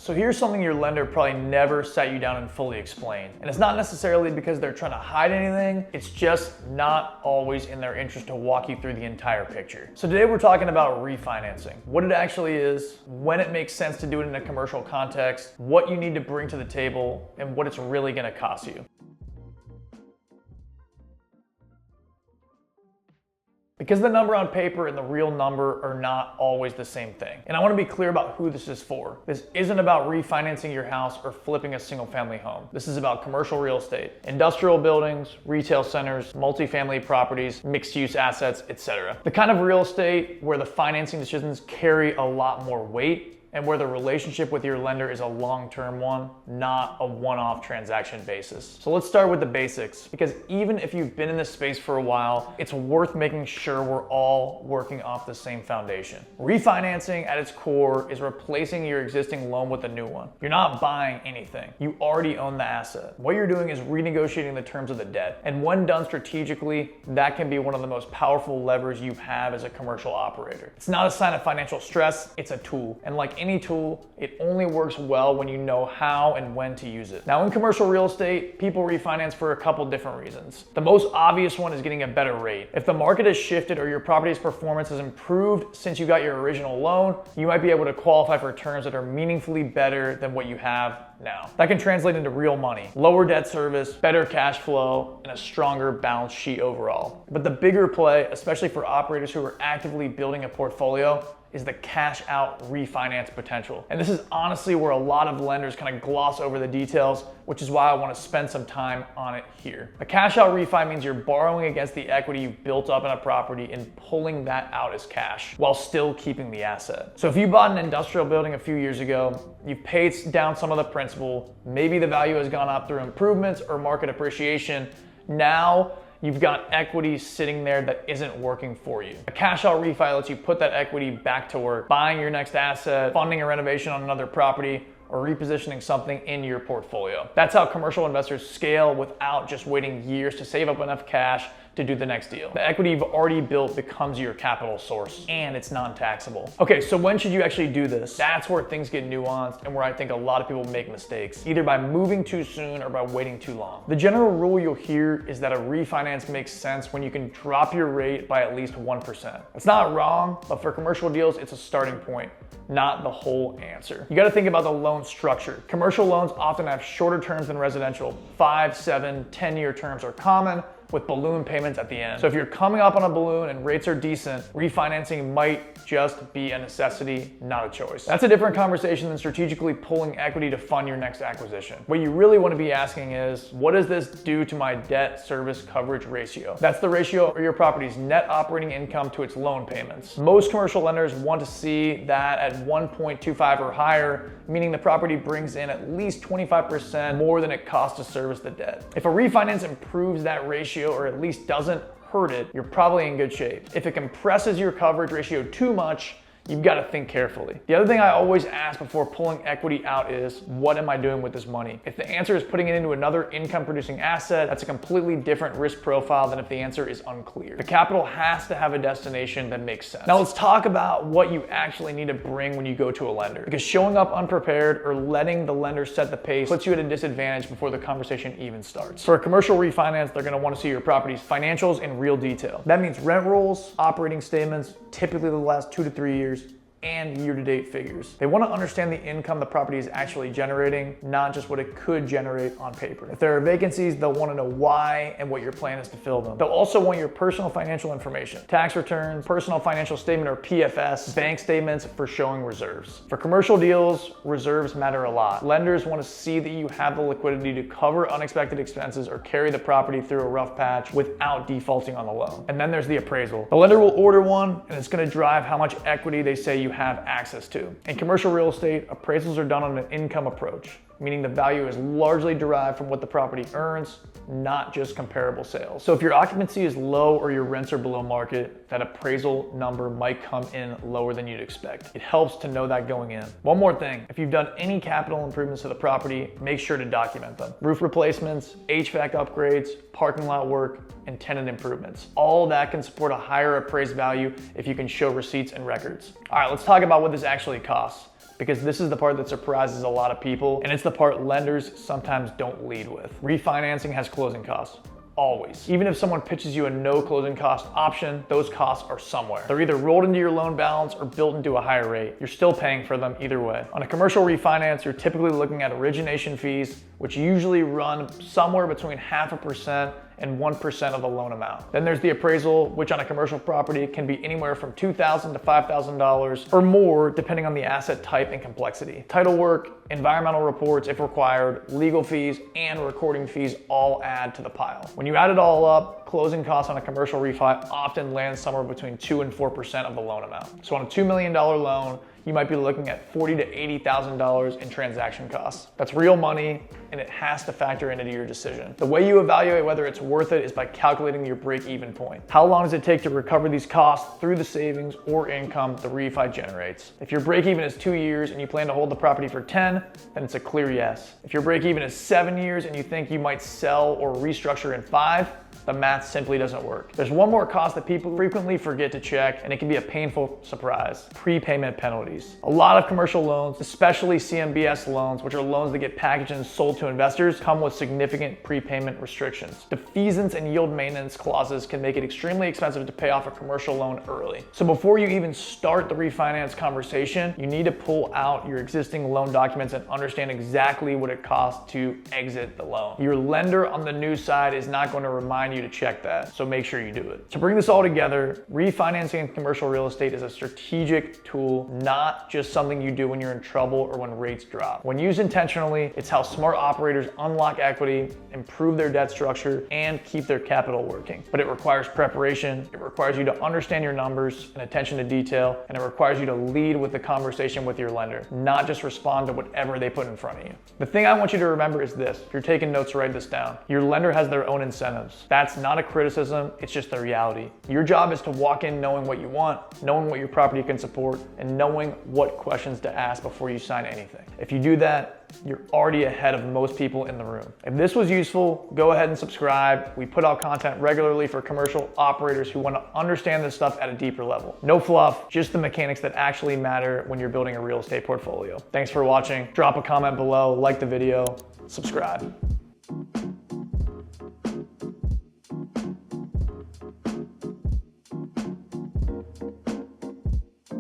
So here's something your lender probably never sat you down and fully explained. And it's not necessarily because they're trying to hide anything, it's just not always in their interest to walk you through the entire picture. So today we're talking about refinancing, what it actually is, when it makes sense to do it in a commercial context, what you need to bring to the table, and what it's really gonna cost you. Because the number on paper and the real number are not always the same thing. And I want to be clear about who this is for. This isn't about refinancing your house or flipping a single family home. This is about commercial real estate, industrial buildings, retail centers, multifamily properties, mixed use assets, etc. The kind of real estate where the financing decisions carry a lot more weight and where the relationship with your lender is a long-term one, not a one-off transaction basis. So let's start with the basics, because even if you've been in this space for a while, it's worth making sure we're all working off the same foundation. Refinancing at its core is replacing your existing loan with a new one. You're not buying anything. You already own the asset. What you're doing is renegotiating the terms of the debt. And when done strategically, that can be one of the most powerful levers you have as a commercial operator. It's not a sign of financial stress, it's a tool. And like any tool, it only works well when you know how and when to use it. Now in commercial real estate, people refinance for a couple different reasons. The most obvious one is getting a better rate. If the market has shifted or your property's performance has improved since you got your original loan, you might be able to qualify for terms that are meaningfully better than what you have now. That can translate into real money, lower debt service, better cash flow, and a stronger balance sheet overall. But the bigger play, especially for operators who are actively building a portfolio, is the cash out refinance potential. And this is honestly where a lot of lenders kind of gloss over the details, which is why I want to spend some time on it here. A cash out refi means you're borrowing against the equity you built up in a property and pulling that out as cash while still keeping the asset. So if you bought an industrial building a few years ago, you've paid down some of the principal, maybe the value has gone up through improvements or market appreciation. Now you've got equity sitting there that isn't working for you. A cash out refi lets you put that equity back to work, buying your next asset, funding a renovation on another property, or repositioning something in your portfolio. That's how commercial investors scale without just waiting years to save up enough cash to do the next deal. The equity you've already built becomes your capital source, and it's non-taxable. Okay, so when should you actually do this? That's where things get nuanced and where I think a lot of people make mistakes, either by moving too soon or by waiting too long. The general rule you'll hear is that a refinance makes sense when you can drop your rate by at least 1%. It's not wrong, but for commercial deals, it's a starting point, not the whole answer. You gotta think about the loan structure. Commercial loans often have shorter terms than residential. 5, 7, 10-year terms are common, with balloon payments at the end. So if you're coming up on a balloon and rates are decent, refinancing might just be a necessity, not a choice. That's a different conversation than strategically pulling equity to fund your next acquisition. What you really want to be asking is, what does this do to my debt service coverage ratio? That's the ratio of your property's net operating income to its loan payments. Most commercial lenders want to see that at 1.25 or higher, meaning the property brings in at least 25% more than it costs to service the debt. If a refinance improves that ratio, or at least doesn't hurt it, you're probably in good shape. If it compresses your coverage ratio too much, you've got to think carefully. The other thing I always ask before pulling equity out is, what am I doing with this money? If the answer is putting it into another income producing asset, that's a completely different risk profile than if the answer is unclear. The capital has to have a destination that makes sense. Now let's talk about what you actually need to bring when you go to a lender, because showing up unprepared or letting the lender set the pace puts you at a disadvantage before the conversation even starts. For a commercial refinance, they're going to want to see your property's financials in real detail. That means rent rolls, operating statements, typically the last 2 to 3 years, and year-to-date figures. They want to understand the income the property is actually generating, not just what it could generate on paper. If there are vacancies, they'll want to know why and what your plan is to fill them. They'll also want your personal financial information, tax returns, personal financial statement or PFS, bank statements for showing reserves. For commercial deals, reserves matter a lot. Lenders want to see that you have the liquidity to cover unexpected expenses or carry the property through a rough patch without defaulting on the loan. And then there's the appraisal. The lender will order one, and it's going to drive how much equity they say you have access to. In commercial real estate, appraisals are done on an income approach, meaning the value is largely derived from what the property earns, not just comparable sales. So if your occupancy is low or your rents are below market, that appraisal number might come in lower than you'd expect. It helps to know that going in. One more thing, if you've done any capital improvements to the property, make sure to document them. Roof replacements, HVAC upgrades, parking lot work, and tenant improvements. All that can support a higher appraised value if you can show receipts and records. All right, let's talk about what this actually costs. because this is the part that surprises a lot of people, and it's the part lenders sometimes don't lead with. Refinancing has closing costs. Always. Even if someone pitches you a no closing cost option, those costs are somewhere. They're either rolled into your loan balance or built into a higher rate. You're still paying for them either way. On a commercial refinance, you're typically looking at origination fees, which usually run somewhere between 0.5% and 1% of the loan amount. Then there's the appraisal, which on a commercial property can be anywhere from $2,000 to $5,000 or more, depending on the asset type and complexity. Title work, environmental reports if required, legal fees, and recording fees all add to the pile. When you add it all up, closing costs on a commercial refi often land somewhere between 2 and 4% of the loan amount. So on a $2 million loan, you might be looking at $40,000 to $80,000 in transaction costs. That's real money, and it has to factor into your decision. The way you evaluate whether it's worth it is by calculating your break-even point. How long does it take to recover these costs through the savings or income the refi generates? If your break-even is 2 years and you plan to hold the property for 10, then it's a clear yes. If your break-even is 7 years and you think you might sell or restructure in 5, the math simply doesn't work. There's one more cost that people frequently forget to check, and it can be a painful surprise: prepayment penalties. A lot of commercial loans, especially CMBS loans, which are loans that get packaged and sold to investors, come with significant prepayment restrictions. Defeasance and yield maintenance clauses can make it extremely expensive to pay off a commercial loan early. So before you even start the refinance conversation, you need to pull out your existing loan documents and understand exactly what it costs to exit the loan. Your lender on the new side is not going to remind you to check that, so make sure you do it. To bring this all together, refinancing in commercial real estate is a strategic tool, not just something you do when you're in trouble or when rates drop. When used intentionally, it's how smart operators unlock equity, improve their debt structure, and keep their capital working. But it requires preparation, it requires you to understand your numbers and attention to detail, and it requires you to lead with the conversation with your lender, not just respond to whatever they put in front of you. The thing I want you to remember is this: if you're taking notes, write this down. Your lender has their own incentives. That's not a criticism, it's just the reality. Your job is to walk in knowing what you want, knowing what your property can support, and knowing what questions to ask before you sign anything. If you do that, you're already ahead of most people in the room. If this was useful, go ahead and subscribe. We put out content regularly for commercial operators who want to understand this stuff at a deeper level. No fluff, just the mechanics that actually matter when you're building a real estate portfolio. Thanks for watching. Drop a comment below, like the video, subscribe.